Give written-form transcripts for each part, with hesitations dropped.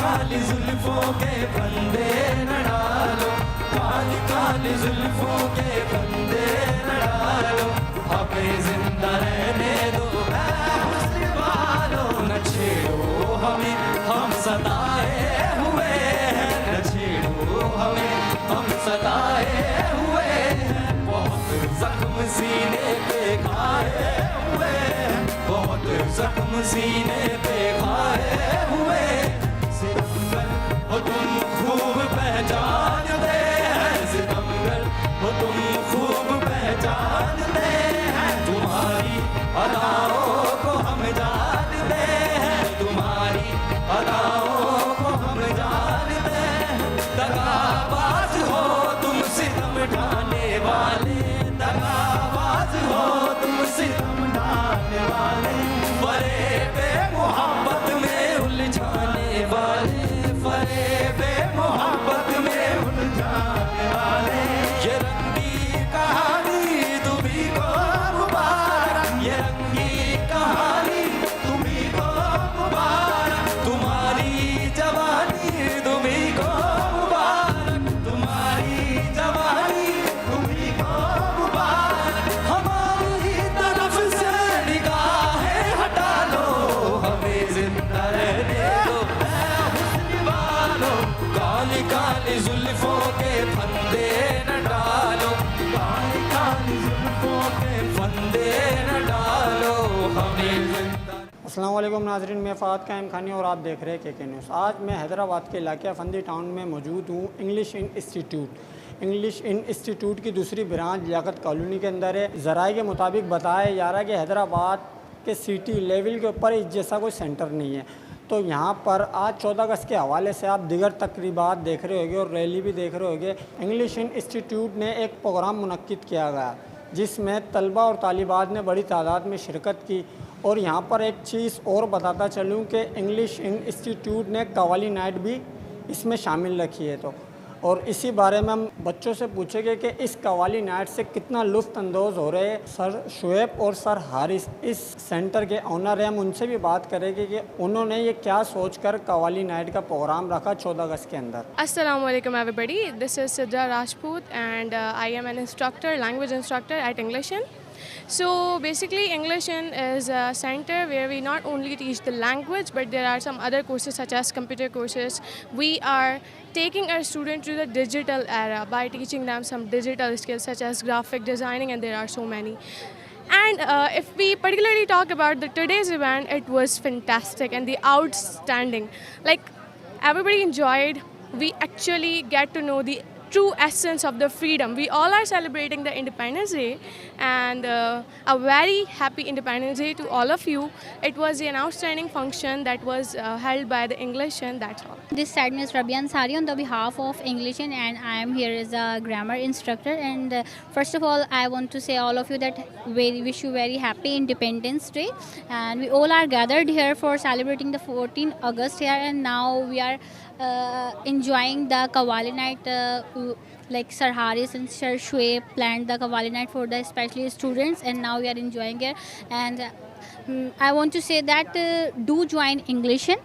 काली जुल्फों के फंदे न डालो, काली काली जुल्फों के फंदे न डालो, हमें जिंदा रहने दो हुस्न वालों, न छेड़ो हमें हम सताए हुए हैं, न छेड़ो हमें हम सताए हुए हैं, बहुत जख्म सीने पे खाए हुए हैं, बहुत जख्म सीने पे खाए हुए, सितमगर हो तुम खूब पहचानते हैं, सितमगर हो तुम खूब पहचानते हैं, तुम्हारी अदाओं को हम जानते हैं, तुम्हारी अदाओं को हम जानते हैं, दगाबाज हो तुम सितम ढाने वाले, दगाबाज हो तुम सितम ढाने वाले, फरेबे मोहब्बत में उलझाने वाले, फरेबे मोहब्बत में उलझाने वाले, ये रंगी कहानी तुम्ही को मुबारक, ये रंगी कहानी तुम्ही को मुबारक, तुम्हारी जवानी तुम्ही को मुबारक, तुम्हारी जवानी तुम्ही को मुबारक, हमारी तरफ से निगाहें हटा लो, हमें जिंदा रहने दो हुस्न वालों, काली काली जुल्फों के फंदे न डालो, काली काली जुल्फों के फंदे न डालो, हमें जिंदा। अस्सलाम वालेकुम नाज़रीन, मैं फ़ाद कायम खानी और आप देख रहे हैं के न्यूज़। आज मैं हैदराबाद के इलाके फंदी टाउन में मौजूद हूँ। इंग्लिश इन इंस्टीट्यूट की दूसरी ब्रांच लियाकत कॉलोनी के अंदर है। ज़राए के मुताबिक बताया जा रहा है कि हैदराबाद के सिटी लेवल के ऊपर इस जैसा कोई सेंटर नहीं है। तो यहाँ पर आज 14 अगस्त के हवाले से आप दिगर तकरीबात देख रहे होंगे और रैली भी देख रहे होंगे। इंग्लिश इन इंस्टीट्यूट ने एक प्रोग्राम मुनक्किद किया गया जिसमें तलबा और तालिबात ने बड़ी तादाद में शिरकत की। और यहाँ पर एक चीज़ और बताता चलूँ कि इंग्लिश इन इंस्टीट्यूट ने कवाली नाइट भी इसमें शामिल रखी है। तो और इसी बारे में हम बच्चों से पूछेंगे कि इस कवाली नाइट से कितना लुत्फ़ अंदोज़ हो रहे हैं। सर शुएब और सर हारिस इस सेंटर के ऑनर हैं, हम उनसे भी बात करेंगे कि उन्होंने ये क्या सोचकर कवाली नाइट का प्रोग्राम रखा 14 अगस्त के अंदर। Assalamu alaikum everybody, this is Sidra Rajput and I am an instructor, language instructor at English In. So basically English In is a center where we not only teach the language but there are some other courses such as computer courses. We are taking our students to the digital era by teaching them some digital skills such as graphic designing, and there are so many. And if we particularly talk about today's event, it was fantastic and the outstanding. Like everybody enjoyed. We actually get to know the true essence of the freedom. We all are celebrating the Independence Day, and a very happy Independence Day to all of you. It was an outstanding function that was held by the English In, that's all. This side is Rabia Ansari on the behalf of English In, and I am here as a grammar instructor. And first of all, I want to say all of you that we wish you very happy Independence Day. And we all are gathered here for celebrating the 14th August here, and now we are enjoying the Qawwali night. Like Sir Haris and Sir Shoaib planned the Qawwali night for the especially students, and now we are enjoying it. And I want to say that do join English In,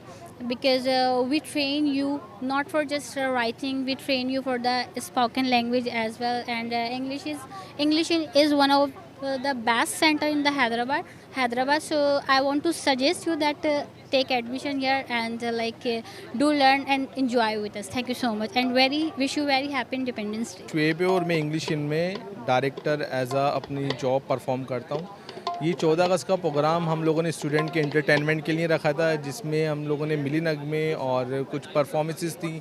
because we train you not for just writing, we train you for the spoken language as well. And English In is one of the best center in the Hyderabad. So I want to suggest you that take admission here and do learn and enjoy with us. Thank you so much and wish you very happy Independence Day. Shoaib और मैं English in में director as आ अपनी job perform करता हूँ। ये 14 अगस्त का programme हम लोगों ने स्टूडेंट के एंटरटेनमेंट के लिए रखा था, जिसमें हम लोगों ने मिली नगमे और कुछ परफॉर्मेंसेस थी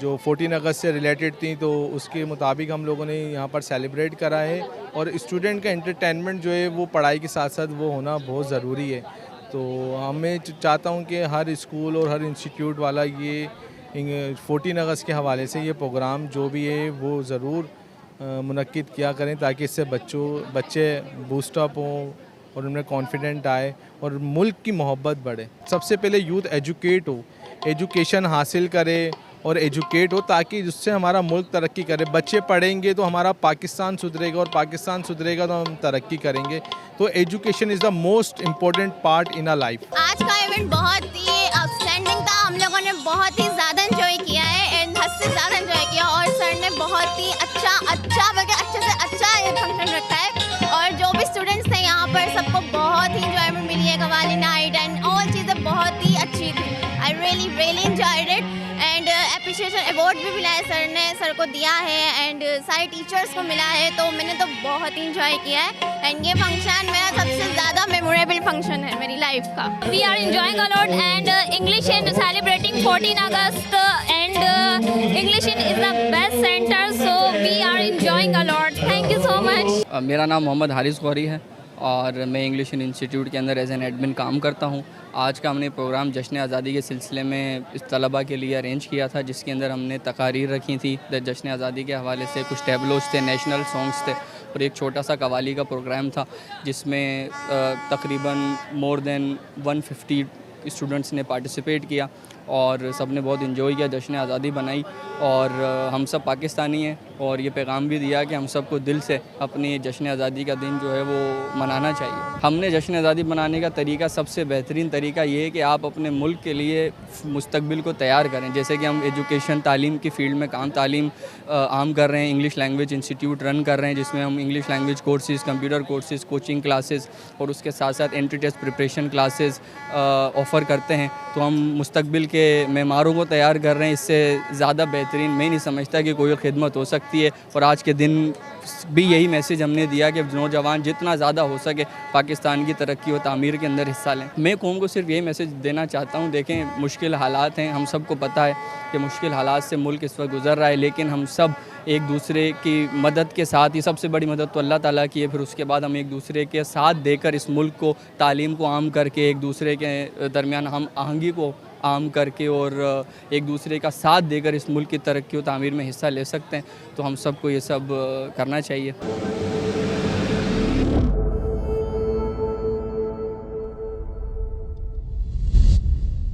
जो 14 अगस्त से रिलेटेड थी, तो उसके मुताबिक हम लोगों ने यहाँ पर सेलिब्रेट करा है। और स्टूडेंट का एंटरटेनमेंट जो है वो पढ़ाई के साथ साथ वो होना बहुत ज़रूरी है। तो मैं चाहता हूँ कि हर स्कूल और हर इंस्टीट्यूट वाला ये 14 अगस्त के हवाले से ये प्रोग्राम जो भी है वो ज़रूर मुनक्किद किया करें, ताकि इससे बच्चे बूस्टअप हों और उनमें कॉन्फिडेंट आए और मुल्क की मोहब्बत बढ़े। सबसे पहले यूथ एजुकेट हो, एजुकेशन हासिल करे और एजुकेट हो, ताकि जिससे हमारा मुल्क तरक्की करे। बच्चे पढ़ेंगे तो हमारा पाकिस्तान सुधरेगा और पाकिस्तान सुधरेगा तो हम तरक्की करेंगे। तो education is the most important part in our life. आज का इवेंट बहुत ही आउटस्टैंडिंग था। हम लोगों ने बहुत ही ज़्यादा एंजॉय किया है एंड हद से ज़्यादा एंजॉय किया और सर ने बहुत ही अच्छा बल्कि अच्छे से अच्छा ये फंक्शन रखा है और जो भी स्टूडेंट्स थे यहाँ पर सबको बहुत ही इंजॉयमेंट मिली है। कवाली नाइट एंड ऑल चीज़ें बहुत ही अच्छी थी। I really enjoyed it and appreciation award भी मिला है सर ने, सर को दिया है एंड सारे टीचर्स को मिला है, तो मैंने तो बहुत ही इंजॉय किया है एंड ये फंक्शन मेरा सबसे ज़्यादा मेमोरेबल फंक्शन है मेरी लाइफ का। We are enjoying a lot and English in celebrating 14 August and English in is the best center, so we are enjoying a lot. Thank you so much. मेरा नाम मोहम्मद हारिस गौरी है और मैं इंग्लिश इंस्टीट्यूट के अंदर एज एन एडमिन काम करता हूँ। आज का हमने प्रोग्राम जश्न आज़ादी के सिलसिले में इस तलबा के लिए अरेंज किया था, जिसके अंदर हमने तकारीर रखी थी जश्न आज़ादी के हवाले से। कुछ टैबलोज थे, नेशनल सॉन्ग्स थे और एक छोटा सा कवाली का प्रोग्राम था जिसमें तकरीबन मोर देन 150 स्टूडेंट्स ने पार्टिसिपेट किया और सब ने बहुत इन्जॉय किया, जश्न आज़ादी बनाई और हम सब पाकिस्तानी हैं और ये पैगाम भी दिया कि हम सबको दिल से अपनी जश्न आज़ादी का दिन जो है वो मनाना चाहिए। हमने जश्न आज़ादी मनाने का तरीका, सबसे बेहतरीन तरीका ये है कि आप अपने मुल्क के लिए मुस्तकबिल को तैयार करें। जैसे कि हम एजुकेशन तालीम की फ़ील्ड में तालीम आम कर रहे हैं, इंग्लिश लैंग्वेज इंस्टीट्यूट रन कर रहे हैं जिसमें हम English language courses, computer courses, coaching classes और उसके साथ साथ entry test preparation classes offer करते हैं। तो हम मुस्तकबिल के मेमारों को तैयार कर रहे हैं। इससे ज़्यादा बेहतरीन मैं नहीं समझता कि कोई खिदमत हो सकती है और आज के दिन भी यही मैसेज हमने दिया कि नौजवान जितना ज़्यादा हो सके पाकिस्तान की तरक्की और तामीर के अंदर हिस्सा लें। मैं कौम को सिर्फ यही मैसेज देना चाहता हूँ, देखें मुश्किल हालात हैं, हम सबको पता है कि मुश्किल हालात से मुल्क इस वक्त गुज़र रहा है, लेकिन हम सब एक दूसरे की मदद के साथ ही, सबसे बड़ी मदद तो अल्लाह ताला की है, फिर उसके बाद हम एक दूसरे के साथ देकर इस मुल्क को, तालीम को आम करके, एक दूसरे के दरमियान हम आहंगी को आम करके और एक दूसरे का साथ देकर इस मुल्क की तरक्की और तामीर में हिस्सा ले सकते हैं। तो हम सबको ये सब करना चाहिए।